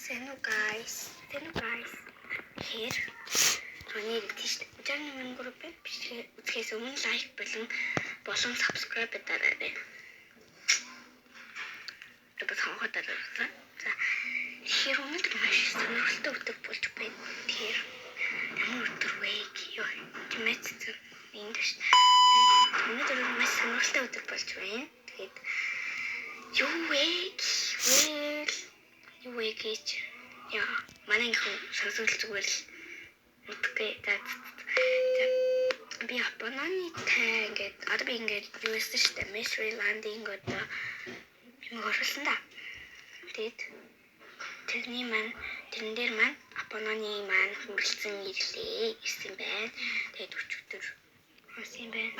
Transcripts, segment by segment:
Сайн уу guys? Тэгэхээр таны тэгш 61 группээ бичлэгээ үзэхээс өмнө лайк болон subscribe дараарай. Тэгвэл хонхоо дараарай. За тэгэхээр өнөөдөр маш сонирхолтой өдөр болж байна. Тэгэхээр ямар өдөр вэ гэё? Тэмээц English. Өнөөдөр маш сонирхолтой өдөр болж байна. Тэгээд юу вэ гэж яа манай их сонсол зүгээр л мэдгүй. Би Японы тай ингээд юу гэсэн штэ mystery landing одоо юм оруулсан да. Тэгээд тэрэн дээр маань Японы маань хөрөлцөн ирлээ гэсэн байна. Тэгээд өчигдөр хасан юм байна.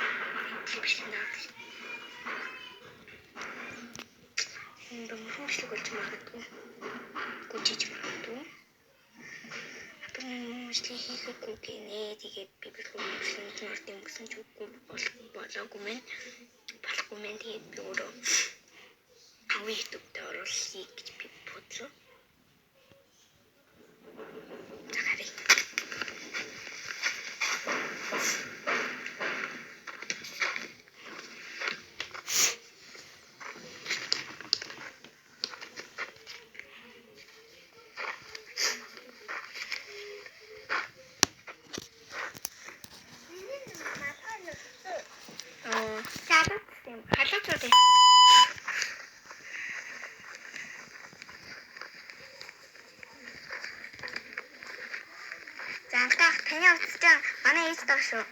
Бичлэг оруулсан. Энэ бичлэг болж магадгүй. Гүчиж магадгүй. Бичлэг хийхгүй гинэ. Тэгээд би бичлэг орд юм гэсэн ч үгүй болоогүй мэн. Болохгүй мэн. Тэгээд би өөрөө YouTube-д оруулъя гэж би бодлоо. Захарыг. Халууцууд. За антах таны утас чинь манай ээж даа шүү.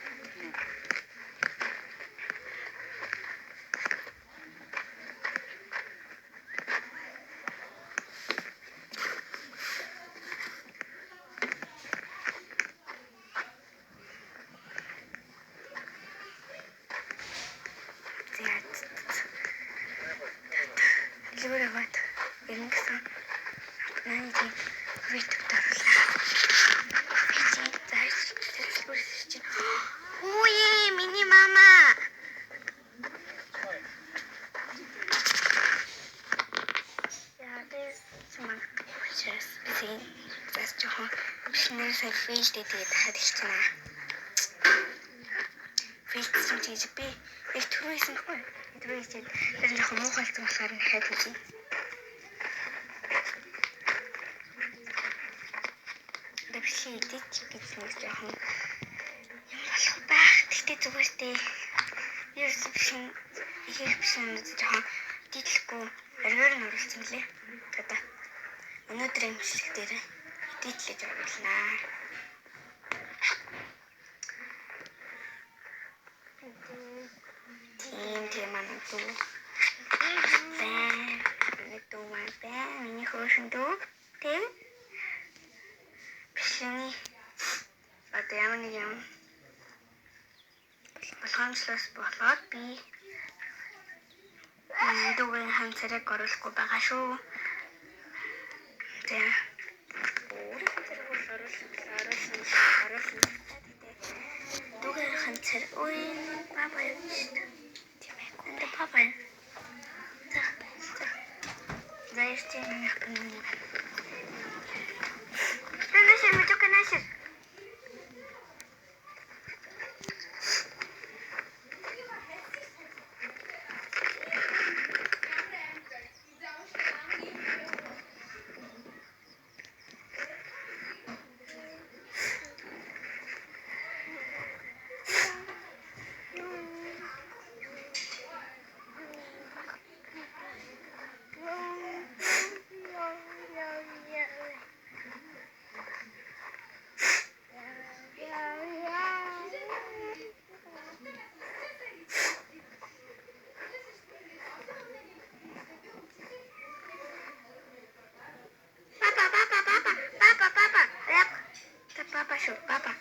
Лүрэгт ингэсэн нааний YouTube даруулаа. Ой, миний мама. Яа, this смак сейчас бисийн зас жоохон шинээр фейлд тэгээд дахиад ирчихнэ. Фейлд чинь би түрүүсэн хөө. Түрүүсэн тэр жоохон муухайлсан болохоор дахиад хийсэн. Дэвшээ идэж гэсэн нэг жоохон юм болох байх. Тэгтээ зүгээртэй. Ерөөсөн жоохон дийлэхгүй аргаар нь оруулсан лээ. Одоо өнөөдрийн бичлэг дээр дийлэж оруулнаа. Тийм манай дүү. Миний хөөшин дүү. Тийм. Бишний одоо ямар нэг юм болгоомжлоос болоод би дүүгийн хамцарыг оруулахгүй байгаа шүү. За. Дүүгийн хамцар ой баба юм шүү. Тийм ээ. Энд баба. За ястин юм. Канашир. Papa.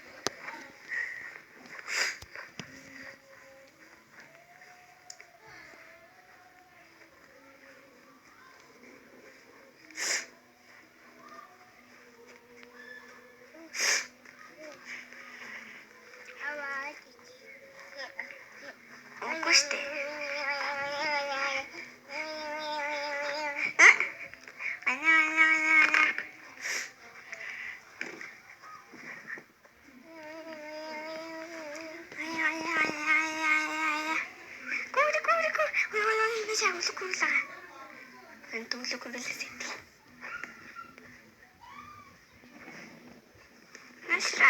Guste. Ana. байхгүй билээ сэтгэл. Насра.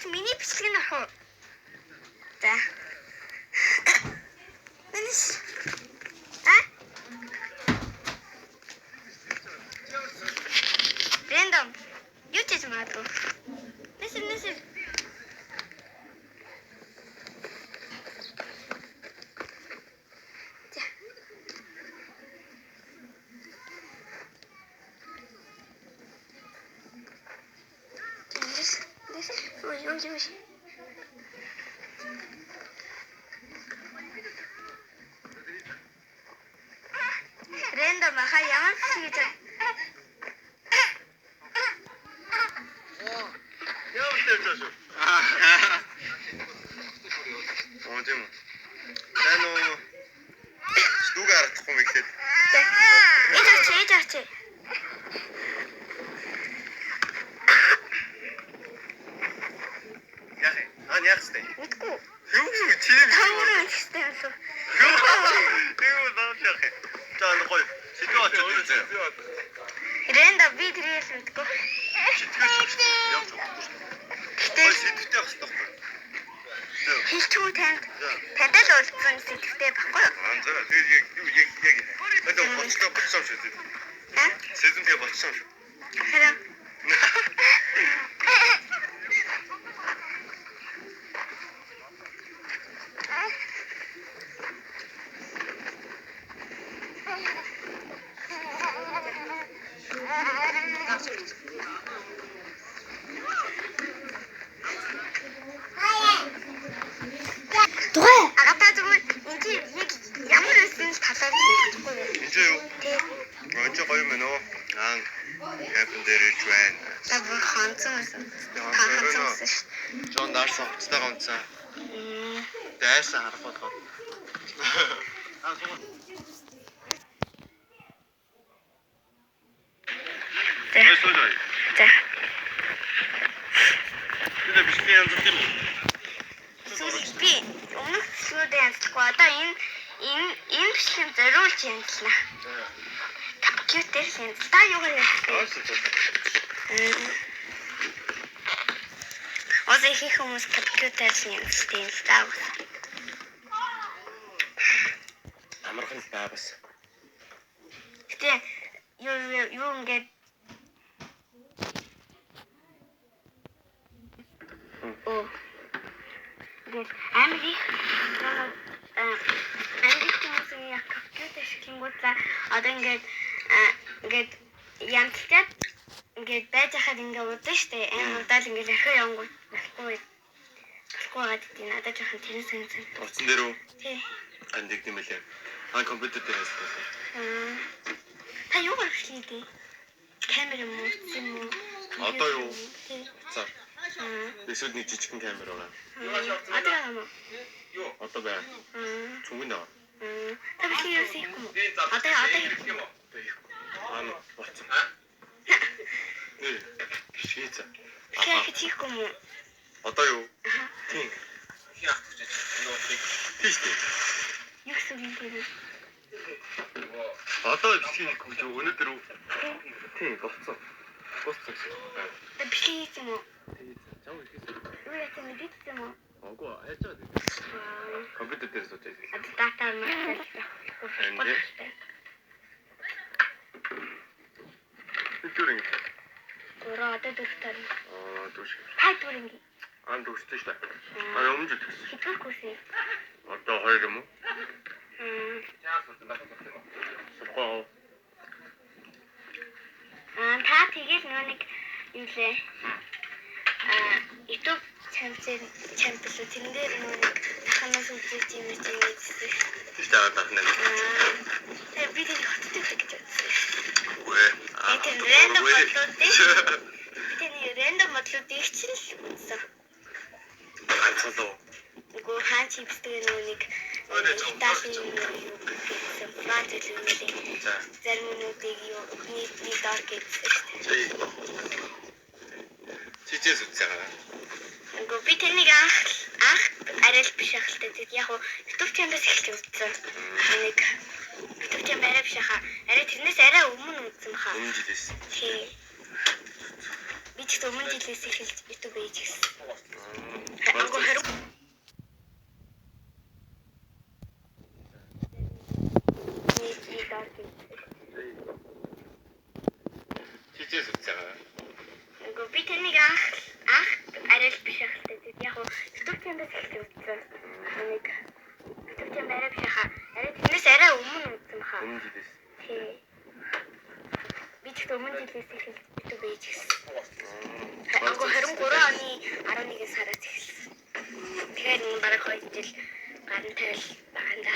Миний бичлэг нь авах уу? За. Нэнэс. Рэндом. Юу ч хийж магадгүй. Нэсэр. За. Ой. Рэндом аха ямар хийж тийм үү. Тань уу стугаар арахгүй юм ихлээд. Ээж арчи. Яах вэ? Мэдгүй. Юу чирэг Таврын ихтэй болов. Юу наач яах вэ? Жаа гоё. Сэтгэл очоод. Рэндом би тэрээс мэдгүй. Сэтгэл явж байгаа. Тэгтээ сэтгэлтэй байх хэрэгтэй. Хэлчихв танд л уулзсан сэтгэлтэй байхгүй юу? За тэгээд яг одоо болцсон шүү дээ. Сезонтэй болцсон шүү. Харин Жон Дарсон цэцтэй гонцсан. Дайсан харах болгоо. За. Энэ бичлэг янз бүр юм. Би өмнөх бичлэгүүдээ янзлахгүй. Одоо энэ бичлэг зориулж янзлаа. Компьютер янз. Та юугаар янзлаа? Озэ их хүмүүс компьютер янзлаа став. Амархан баабас. Гэтэ юу ингээд Америк хүмүүс яг компьютер шилэнгүүд одоо ингээд янзлаад ингээд байж хахад ингээд удаа штэ энэ удаал ингээд архив явангууд болохгүй байгаад тийм надад жоохон тэрэн санагдсан. Утсан дээр үү? Тий. Андиг тийм ээ. Компьютер дээрээс. Та юу хийдэ? Камера муу юм уу? Одоо юу? Тий. За. Эсвэл нэг жижигхэн камер байгаа. Одоо юм уу? Юу? Одоо бай. Цүнгийн даа. Та би юу хийх юм? Одоо хийх юм уу? Болцсон. Шийц. Хийх юм уу? Одоо юу? Тийм. Яах гэж тийш дээ. Юу гэсэн юм бэ? Одоо бичих гэж өнөөдөр үү? Тийм болцсон. Болцсон. Би хийх юм уу? Чам хийх. Юу яах юм бэ? Юм уу? Агуу яаж байгаа. Компьютер дээр сууж байгаа. Дата мөн. Түрэн. Ороод доктор. Түш. Хай түрэн. Дүүштэй шүү дээ. Өмнө жил тэгсэн. Хитгүүх үсэ. Одоо 2 юм уу? Сухоо. Та тэгэл нэг юу лээ. YouTube чанал тэрэн дээр нэг ханаас үзэж юм тийм үзсэн. Тийш таарах нэг. Тэгээ би тэр хоттой гэж бодсон. Үгүй. Тэр рэндом бодлоо. Би рэндом бодлоо ихчил үзсэн. Ганцлоо. Үгүй хаан чипстэй нэг Италийн юу гэсэн. Ганц хэлмэлийн За. зарим нүдийг юу нийтний дор гэсэн шүү дээ. Чичээс үзсэн байгаа. Үгүй би тэнийг анх арай л биш ахалтай. Тэг яг уу YouTube чанаас эхэлж үзсэн. Тэнийг YouTube чан арай биш хаа. Арай тэрнээс арай өмнө үзсэн баха. Өмнө жилээс. Тий. Би ч өмнө жилээс эхэлж YouTube хийж гисэн. Агуу хэрэг. Чичээс үзсэн байгаа. Үгүй би тэнийг анх арай л биш ахалтай. Тэг яг уу YouTube чанаас эхэлж үзсэн. Тэнийг YouTube чан арай биш хаа. Арай тэрнээс арай өмнө үзсэн баха. Өмнө жилээс. Тий. Би ч өмнө жилээс эхэлж YouTube хийж гисэн. Агуу харин 3 оны 11 сараас эхэлсэн. Тэгэхээр энэ бараг 2 жил гарантай л байгаа юм да.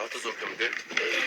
Одоо зөв юм дээ.